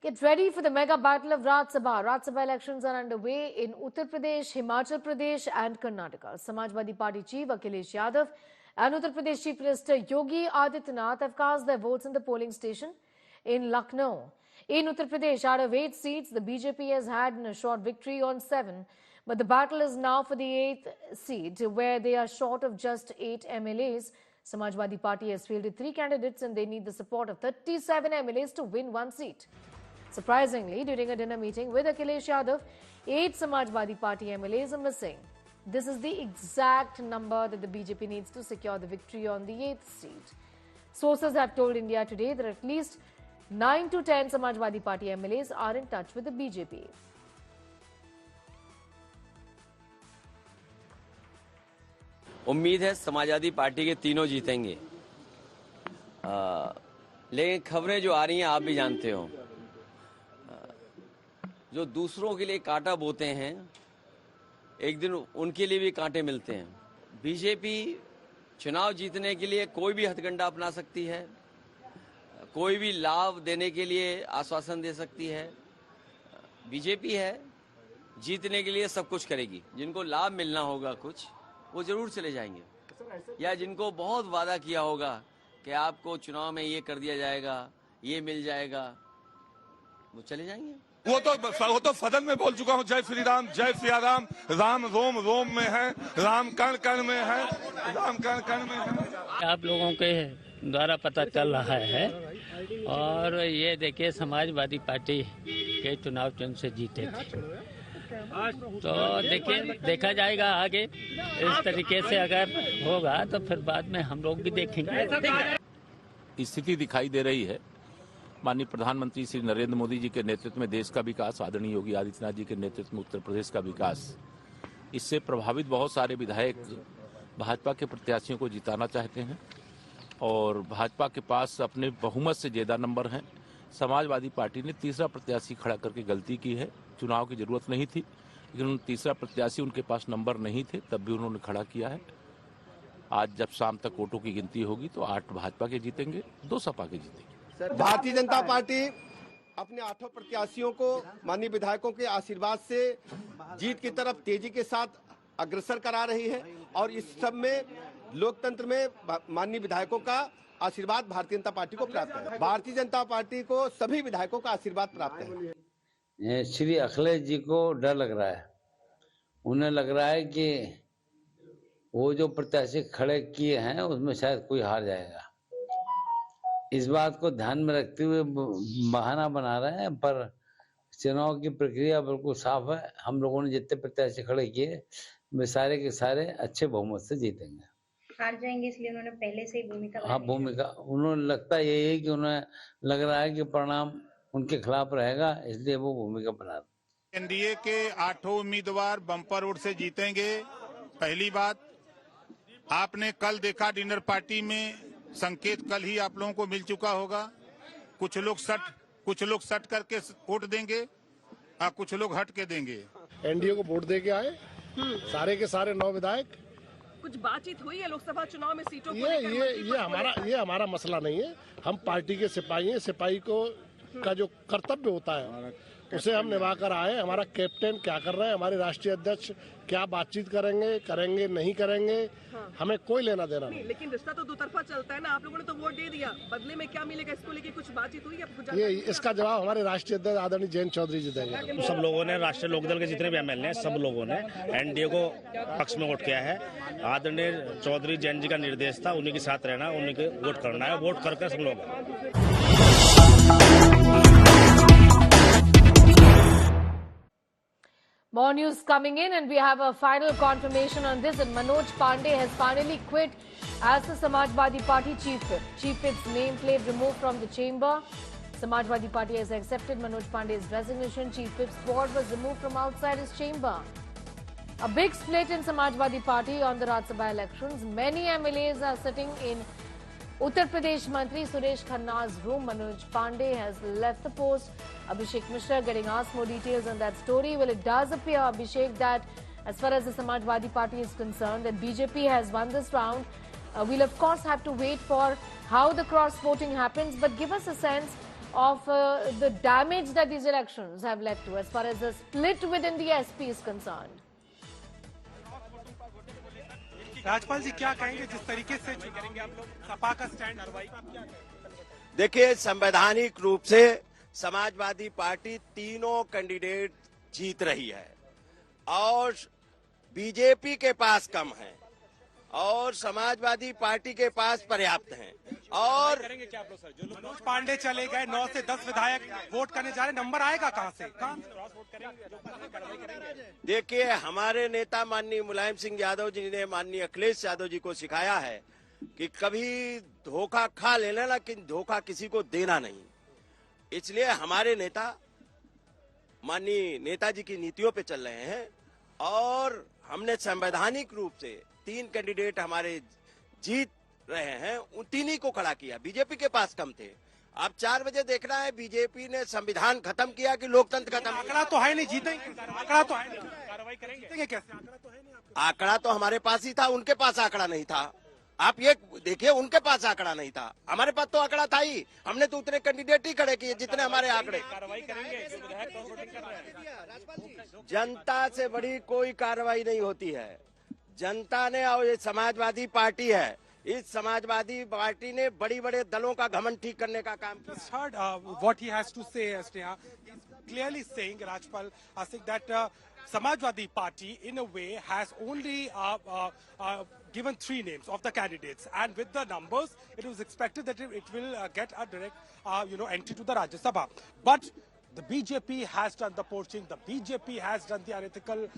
Get ready for the mega battle of Rajya Sabha. Rajya Sabha elections are underway in Uttar Pradesh, Himachal Pradesh and Karnataka. Samajwadi Party Chief Akhilesh Yadav and Uttar Pradesh Chief Minister Yogi Adityanath have cast their votes in the polling station in Lucknow. In Uttar Pradesh, out of 8 seats, the BJP has had a short victory on 7. But the battle is now for the 8th seat, where they are short of just 8 MLAs. Samajwadi Party has fielded 3 candidates and they need the support of 37 MLAs to win 1 seat. Surprisingly, during a dinner meeting with Akhilesh Yadav, 8 Samajwadi Party MLAs are missing. This is the exact number that the BJP needs to secure the victory on the 8th seat. Sources have told India Today that at least 9 to 10 Samajwadi Party MLAs are in touch with the BJP. उम्मीद है Samajwadi party के तीनों जीतेंगे, लेकिन खबरें जो आ रही हैं आप भी जानते हो, जो दूसरों के लिए कांटा बोते हैं एक दिन उनके लिए भी कांटे मिलते हैं। बीजेपी चुनाव जीतने के लिए कोई भी हथकंडा अपना सकती है, कोई भी लाभ देने के लिए आश्वासन दे सकती है। बीजेपी है, जीतने के लिए सब कुछ करेगी। जिनको लाभ मिलना होगा कुछ, वो जरूर चले जाएंगे, या जिनको बहुत वादा किया होगा कि आपको चुनाव में ये कर दिया जाएगा, ये मिल जाएगा, वो चले जाएंगे। वो तो सदन में बोल चुका हूँ, जय श्री राम, जय सिया राम। राम रोम रोम में है, राम कण कण में है, राम कण कण में है। आप लोगों के द्वारा पता चल रहा है, और ये देखिए समाजवादी पार्टी के चुनाव चिन्ह से जीते थे, तो देखिए देखा जाएगा आगे। इस तरीके से अगर होगा तो फिर बाद में हम लोग भी देखेंगे। स्थिति दिखाई दे रही है। माननीय प्रधानमंत्री श्री नरेंद्र मोदी जी के नेतृत्व में देश का विकास, आदरणीय योगी आदित्यनाथ जी के नेतृत्व में उत्तर प्रदेश का विकास, इससे प्रभावित बहुत सारे विधायक भाजपा के प्रत्याशियों को जिताना चाहते हैं और भाजपा के पास अपने बहुमत से ज्यादा नंबर हैं। समाजवादी पार्टी ने तीसरा प्रत्याशी खड़ा करके गलती की है। चुनाव की जरूरत नहीं थी, लेकिन तीसरा प्रत्याशी उनके पास नंबर नहीं थे, तब भी उन्होंने खड़ा किया है। आज जब शाम तक वोटों की गिनती होगी तो 8 भाजपा के जीतेंगे, 2 सपा के जीतेंगे। भारतीय जनता पार्टी अपने 8 प्रत्याशियों को माननीय विधायकों के आशीर्वाद से जीत की तरफ तेजी के साथ अग्रसर करा रही है, और इस सब में लोकतंत्र में माननीय विधायकों का आशीर्वाद भारतीय जनता पार्टी को प्राप्त है। भारतीय जनता पार्टी को सभी विधायकों का आशीर्वाद प्राप्त है। श्री अखिलेश जी को डर लग रहा है, उन्हें लग रहा है कि वो जो प्रत्याशी खड़े किए हैं उसमें शायद कोई हार जाएगा। इस बात को ध्यान में रखते हुए बहाना बना रहे हैं, पर चुनाव की प्रक्रिया बिल्कुल साफ है। हम लोगों ने जितने प्रत्याशी खड़े किए वे सारे के सारे अच्छे बहुमत से जीतेंगे। हार जाएंगे इसलिए उन्होंने पहले से ही भूमिका उन्होंने लगता यही है कि उन्हें लग रहा है कि परिणाम उनके खिलाफ रहेगा, इसलिए वो भूमिका बना रहे। एनडीए के 8 उम्मीदवार बम्पर वोट से जीतेंगे। पहली बात, आपने कल देखा डिनर पार्टी में संकेत कल ही आप लोगों को मिल चुका होगा। कुछ लोग सट करके वोट देंगे और कुछ लोग हट के देंगे। एनडीए को वोट दे के आए सारे के सारे 9 विधायक। कुछ बातचीत हुई है लोकसभा चुनाव में सीटों को ये हमारा मसला नहीं है। हम पार्टी के सिपाही हैं। सिपाही का जो कर्तव्य होता है उसे हम निभा कर आए। हमारा कैप्टन क्या कर रहे हैं, हमारे राष्ट्रीय अध्यक्ष क्या बातचीत करेंगे नहीं करेंगे, हमें कोई लेना देना नहीं। लेकिन रिश्ता तो 2 तरफा चलता है ना। आप लोगों ने तो वोट दे दिया, बदले में क्या मिलेगा इसको लेके कुछ बातचीत हुई है? ये इसका जवाब हमारे राष्ट्रीय अध्यक्ष आदरणीय जयंत चौधरी जी देंगे। सब लोगों ने, राष्ट्रीय लोकदल के जितने भी एमएलए हैं, सब लोगों ने एनडीए को पक्ष में वोट किया है। आदरणीय चौधरी जयंत जी का निर्देश था, उन्हीं के साथ रहना, उन्हीं के वोट करना है। वोट करके सब लोग। More news coming in, and we have a final confirmation on this, that Manoj Pandey has finally quit as the Samajwadi Party Chief Whip. Chief Whip's nameplate removed from the chamber. Samajwadi Party has accepted Manoj Pandey's resignation. Chief Whip's board was removed from outside his chamber. A big split in Samajwadi Party on the Rajya Sabha elections. Many MLAs are sitting in Uttar Pradesh Mantri Suresh Khanna's room. Manoj Pandey has left the post. Abhishek Mishra getting asked more details on that story. Well, it does appear, Abhishek, that as far as the Samajwadi Party is concerned, that BJP has won this round. We'll of course have to wait for how the cross voting happens, but give us a sense of the damage that these elections have led to as far as the split within the SP is concerned. Rajpal जी क्या कहेंगे जिस तरीके से करेंगे आप लोग सपा का stand? देखिए, संवैधानिक रूप से समाजवादी पार्टी तीनों कैंडिडेट जीत रही है और बीजेपी के पास कम है और समाजवादी पार्टी के पास पर्याप्त हैं। और करेंगे क्या आप लोग सर? जो मनोज पांडे चले गए, 9 से 10 विधायक वोट करने जा रहे, नंबर आएगा कहां से? देखिए, हमारे नेता माननीय मुलायम सिंह यादव जी ने माननीय अखिलेश यादव जी को सिखाया है कि कभी धोखा खा लेना, लेकिन धोखा किसी को देना नहीं। इसलिए हमारे नेता माननीय नेताजी की नीतियों पे चल रहे हैं और हमने संवैधानिक रूप से 3 कैंडिडेट हमारे जीत रहे हैं, उन 3 ही को खड़ा किया। बीजेपी के पास कम थे। अब 4 बजे देखना है बीजेपी ने संविधान खत्म किया कि लोकतंत्र खत्म? आंकड़ा तो है नहीं, जीतेंगे। आंकड़ा तो है नहीं, कार्रवाई करेंगे कैसे? आंकड़ा तो है नहीं आपके? आंकड़ा तो हमारे पास ही था, उनके पास आंकड़ा नहीं था। आप ये देखिए, उनके पास आंकड़ा नहीं था, हमारे पास तो आंकड़ा था ही। हमने तो उतने कैंडिडेट ही खड़े किए जितने हमारे आंकड़े। कार्रवाई करेंगे? जो विधायक क्रॉस वोटिंग कर रहे हैं। जनता से बड़ी कोई कार्रवाई नहीं होती है। जनता ने, और ये समाजवादी पार्टी है, इस समाजवादी पार्टी ने बड़ी बड़े दलों का घमंड ठीक करने का काम किया। Just heard what he has to say, Sneha. He's clearly saying, Rajpal Asik, that Samajwadi Party, in a way, has only given 3 names of the candidates, and with the numbers, it was expected that it will get a direct, entry to the Rajya Sabha. But the BJP has done the poaching. The BJP has done the unethical,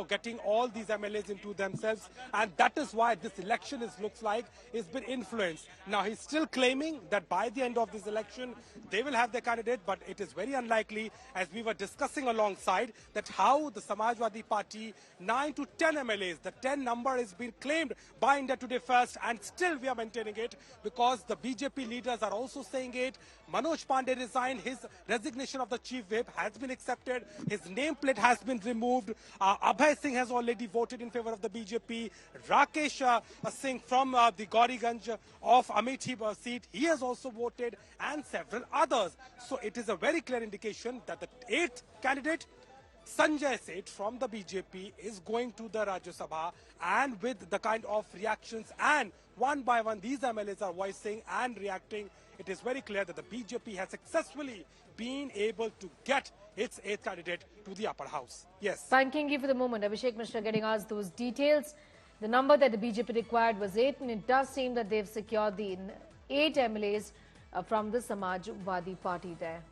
getting all these MLAs into themselves. And that is why this election looks like it's been influenced. Now, he's still claiming that by the end of this election, they will have their candidate. But it is very unlikely, as we were discussing alongside, that how the Samajwadi Party, 9 to 10 MLAs, the 10 number is being claimed by India Today First. And still we are maintaining it because the BJP leaders are also saying it. Manoj Pandey resigned. His resignation of the chief whip has been accepted. His nameplate has been removed. Abhay Singh has already voted in favor of the BJP. Rakesh Singh from the Gauriganj of Amethi seat, he has also voted, and several others. So it is a very clear indication that the 8th candidate, Sanjay Seth from the BJP, is going to the Rajya Sabha, and with the kind of reactions, and one by one these MLAs are voicing and reacting, it is very clear that the BJP has successfully been able to get its 8th candidate to the upper house. Yes. Thanking you for the moment, Abhishek Mishra, getting us those details. The number that the BJP required was 8, and it does seem that they've secured the 8 MLAs from the Samajwadi Party there.